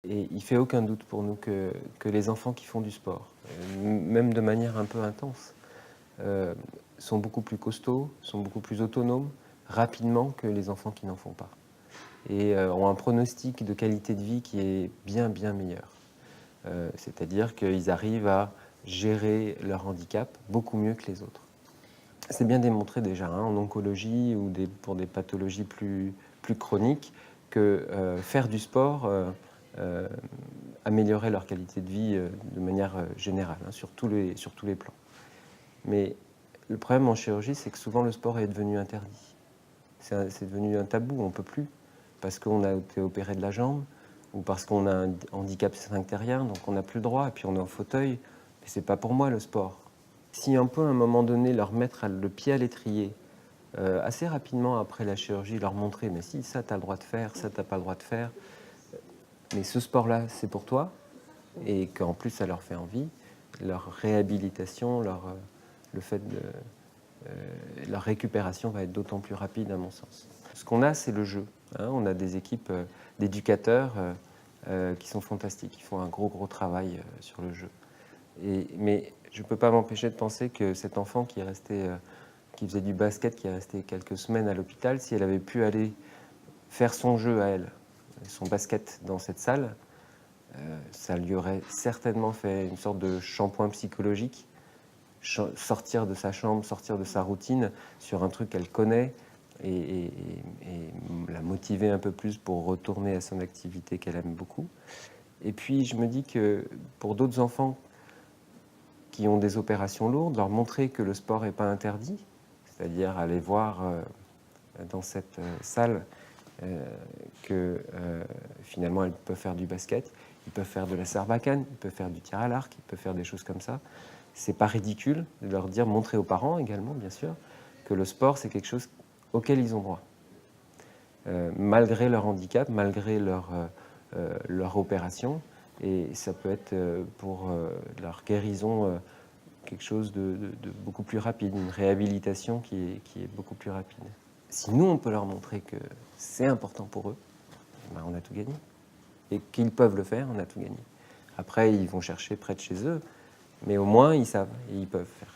Et il fait aucun doute pour nous que les enfants qui font du sport, même de manière un peu intense, sont beaucoup plus costauds, sont beaucoup plus autonomes rapidement que les enfants qui n'en font pas. Et ont un pronostic de qualité de vie qui est bien, bien meilleur. C'est-à-dire qu'ils arrivent à gérer leur handicap beaucoup mieux que les autres. C'est bien démontré déjà en oncologie ou pour des pathologies plus chroniques que faire du sport améliorait leur qualité de vie de manière générale, sur tous les plans. Mais le problème en chirurgie, c'est que souvent le sport est devenu interdit. C'est devenu un tabou, on ne peut plus, parce qu'on a été opéré de la jambe, ou parce qu'on a un handicap sphinctérien, donc on n'a plus le droit, et puis on est en fauteuil. Mais c'est pas pour moi le sport. Si on peut à un moment donné leur mettre le pied à l'étrier, assez rapidement après la chirurgie, leur montrer, mais si, ça tu as le droit de faire, ça tu n'as pas le droit de faire, mais ce sport-là, c'est pour toi, et qu'en plus ça leur fait envie, leur réhabilitation, le fait de... leur récupération va être d'autant plus rapide à mon sens. Ce qu'on a, c'est le jeu. On a des équipes d'éducateurs qui sont fantastiques, qui font un gros travail sur le jeu. Mais je ne peux pas m'empêcher de penser que cet enfant qui faisait du basket, qui est resté quelques semaines à l'hôpital, si elle avait pu aller faire son jeu à elle, son basket dans cette salle, ça lui aurait certainement fait une sorte de shampoing psychologique, sortir de sa chambre, sortir de sa routine sur un truc qu'elle connaît et la motiver un peu plus pour retourner à son activité qu'elle aime beaucoup. Et puis je me dis que pour d'autres enfants qui ont des opérations lourdes, leur montrer que le sport n'est pas interdit, c'est-à-dire aller voir dans cette salle que finalement elles peuvent faire du basket, ils peuvent faire de la sarbacane, ils peuvent faire du tir à l'arc, ils peuvent faire des choses comme ça. C'est pas ridicule de leur dire, montrer aux parents également, bien sûr, que le sport, c'est quelque chose auquel ils ont droit. Malgré leur handicap, malgré leur opération, et ça peut être pour leur guérison quelque chose de beaucoup plus rapide, une réhabilitation qui est beaucoup plus rapide. Si nous, on peut leur montrer que c'est important pour eux, ben on a tout gagné. Et qu'ils peuvent le faire, on a tout gagné. Après, ils vont chercher près de chez eux, mais au moins, ils savent et ils peuvent faire.